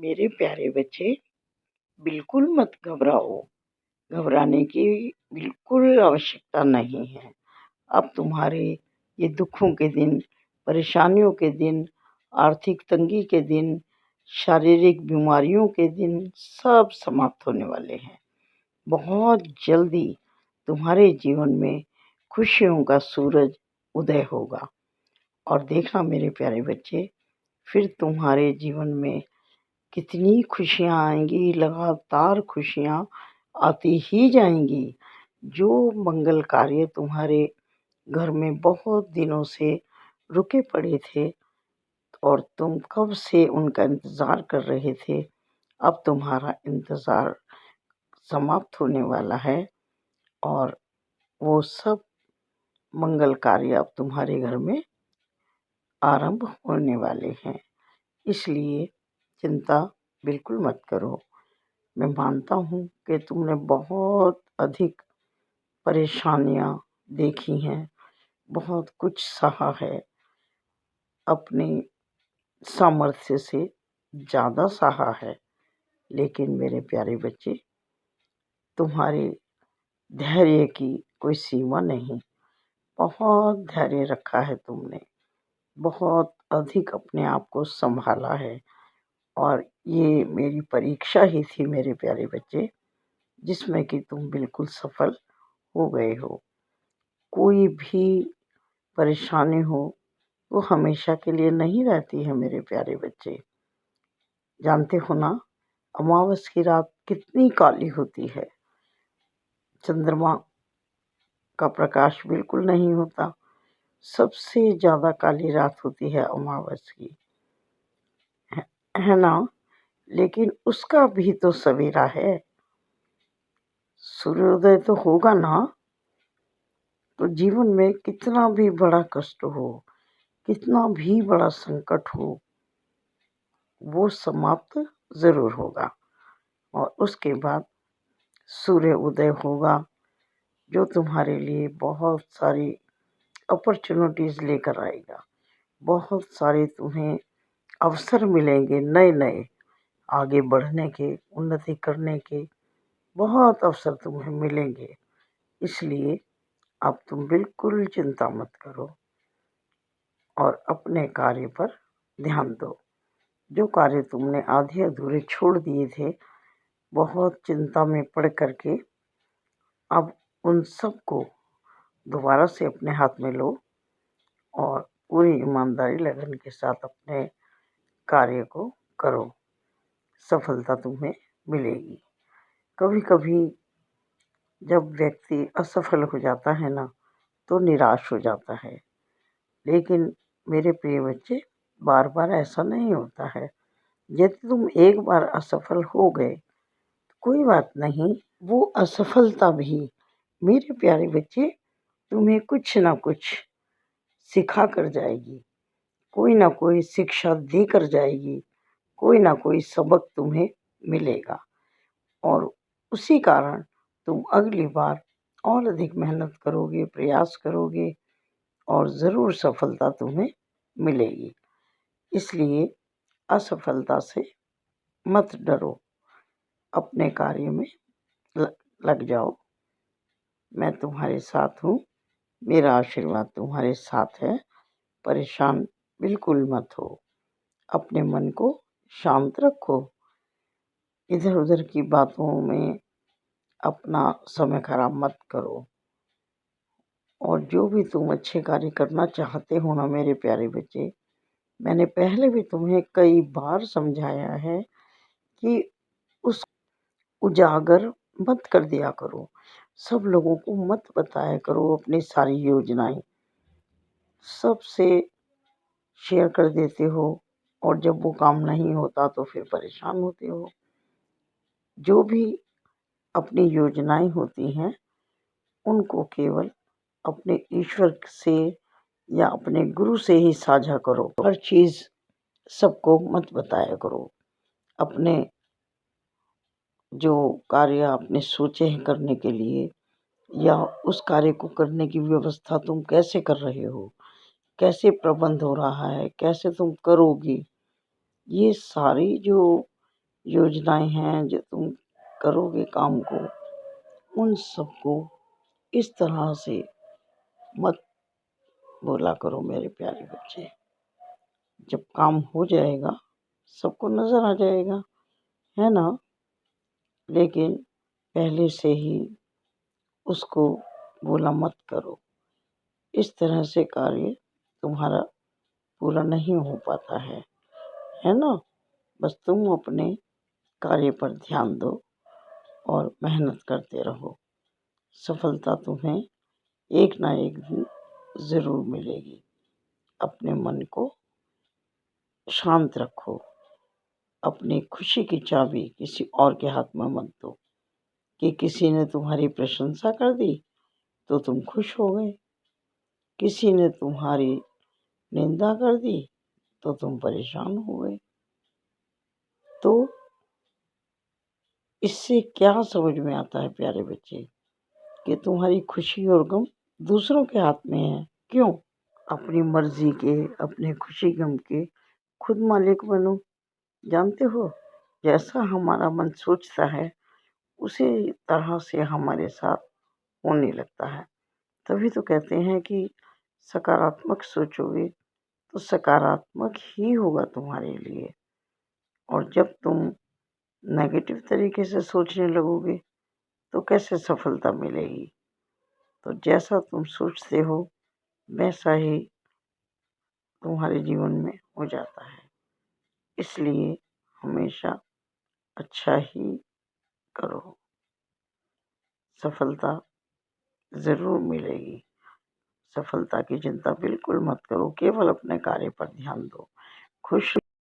मेरे प्यारे बच्चे, बिल्कुल मत घबराओ। घबराने की बिल्कुल आवश्यकता नहीं है। अब तुम्हारे ये दुखों के दिन, परेशानियों के दिन, आर्थिक तंगी के दिन, शारीरिक बीमारियों के दिन सब समाप्त होने वाले हैं। बहुत जल्दी तुम्हारे जीवन में खुशियों का सूरज उदय होगा। और देखना मेरे प्यारे बच्चे, फिर तुम्हारे जीवन में कितनी खुशियाँ आएँगी, लगातार खुशियाँ आती ही जाएँगी। जो मंगल कार्य तुम्हारे घर में बहुत दिनों से रुके पड़े थे और तुम कब से उनका इंतज़ार कर रहे थे, अब तुम्हारा इंतज़ार समाप्त होने वाला है और वो सब मंगल कार्य अब तुम्हारे घर में आरंभ होने वाले हैं। इसलिए चिंता बिल्कुल मत करो। मैं मानता हूँ कि तुमने बहुत अधिक परेशानियाँ देखी हैं, बहुत कुछ सहा है, अपनी सामर्थ्य से ज़्यादा सहा है। लेकिन मेरे प्यारे बच्चे, तुम्हारे धैर्य की कोई सीमा नहीं। बहुत धैर्य रखा है तुमने, बहुत अधिक अपने आप को संभाला है और ये मेरी परीक्षा ही थी मेरे प्यारे बच्चे, जिसमें कि तुम बिल्कुल सफल हो गए हो। कोई भी परेशानी हो वो हमेशा के लिए नहीं रहती है मेरे प्यारे बच्चे। जानते हो ना, अमावस की रात कितनी काली होती है। चंद्रमा का प्रकाश बिल्कुल नहीं होता। सबसे ज़्यादा काली रात होती है अमावस की, है ना। लेकिन उसका भी तो सवेरा है, सूर्योदय तो होगा ना। तो जीवन में कितना भी बड़ा कष्ट हो, कितना भी बड़ा संकट हो, वो समाप्त ज़रूर होगा और उसके बाद सूर्य उदय होगा, जो तुम्हारे लिए बहुत सारी अपॉर्चुनिटीज़ लेकर आएगा। बहुत सारे तुम्हें अवसर मिलेंगे, नए नए आगे बढ़ने के, उन्नति करने के बहुत अवसर तुम्हें मिलेंगे। इसलिए अब तुम बिल्कुल चिंता मत करो और अपने कार्य पर ध्यान दो। जो कार्य तुमने आधे अधूरे छोड़ दिए थे, बहुत चिंता में पड़ करके, अब उन सब को दोबारा से अपने हाथ में लो और पूरी ईमानदारी लगन के साथ अपने कार्य को करो। सफलता तुम्हें मिलेगी। कभी कभी जब व्यक्ति असफल हो जाता है ना, तो निराश हो जाता है। लेकिन मेरे प्रिय बच्चे, बार बार ऐसा नहीं होता है। यदि तुम एक बार असफल हो गए, कोई बात नहीं, वो असफलता भी मेरे प्यारे बच्चे तुम्हें कुछ ना कुछ सिखा कर जाएगी, कोई ना कोई शिक्षा दे कर जाएगी, कोई ना कोई सबक तुम्हें मिलेगा और उसी कारण तुम अगली बार और अधिक मेहनत करोगे, प्रयास करोगे और ज़रूर सफलता तुम्हें मिलेगी। इसलिए असफलता से मत डरो, अपने कार्य में लग जाओ। मैं तुम्हारे साथ हूँ, मेरा आशीर्वाद तुम्हारे साथ है। परेशान बिल्कुल मत हो, अपने मन को शांत रखो, इधर उधर की बातों में अपना समय खराब मत करो। और जो भी तुम अच्छे कार्य करना चाहते हो ना मेरे प्यारे बच्चे, मैंने पहले भी तुम्हें कई बार समझाया है कि उस उजागर मत कर दिया करो, सब लोगों को मत बताया करो अपनी सारी योजनाएं। सबसे शेयर कर देते हो और जब वो काम नहीं होता तो फिर परेशान होते हो। जो भी अपनी योजनाएं होती हैं, उनको केवल अपने ईश्वर से या अपने गुरु से ही साझा करो। हर चीज़ सबको मत बताया करो। अपने जो कार्य आपने सोचे हैं करने के लिए, या उस कार्य को करने की व्यवस्था तुम कैसे कर रहे हो, कैसे प्रबंध हो रहा है, कैसे तुम करोगी, ये सारी जो योजनाएं हैं जो तुम करोगे काम को, उन सबको इस तरह से मत बोला करो मेरे प्यारे बच्चे। जब काम हो जाएगा सबको नज़र आ जाएगा, है ना? लेकिन पहले से ही उसको बोला मत करो। इस तरह से कार्य तुम्हारा पूरा नहीं हो पाता है ना? बस तुम अपने कार्य पर ध्यान दो और मेहनत करते रहो। सफलता तुम्हें एक ना एक दिन ज़रूर मिलेगी। अपने मन को शांत रखो। अपनी खुशी की चाबी किसी और के हाथ में मत दो कि किसी ने तुम्हारी प्रशंसा कर दी तो तुम खुश हो गए, किसी ने तुम्हारी निंदा कर दी तो तुम परेशान हो गए। तो इससे क्या समझ में आता है प्यारे बच्चे, कि तुम्हारी खुशी और गम दूसरों के हाथ में है। क्यों? अपनी मर्जी के, अपने खुशी गम के खुद मालिक बनो। जानते हो, जैसा हमारा मन सोचता है उसी तरह से हमारे साथ होने लगता है। तभी तो कहते हैं कि सकारात्मक सोचोगे तो सकारात्मक ही होगा तुम्हारे लिए। और जब तुम नेगेटिव तरीके से सोचने लगोगे तो कैसे सफलता मिलेगी? तो जैसा तुम सोचते हो वैसा ही तुम्हारे जीवन में हो जाता है। इसलिए हमेशा अच्छा ही करो, सफलता ज़रूर मिलेगी। सफलता की चिंता बिल्कुल मत करो, केवल अपने कार्य पर ध्यान दो। खुश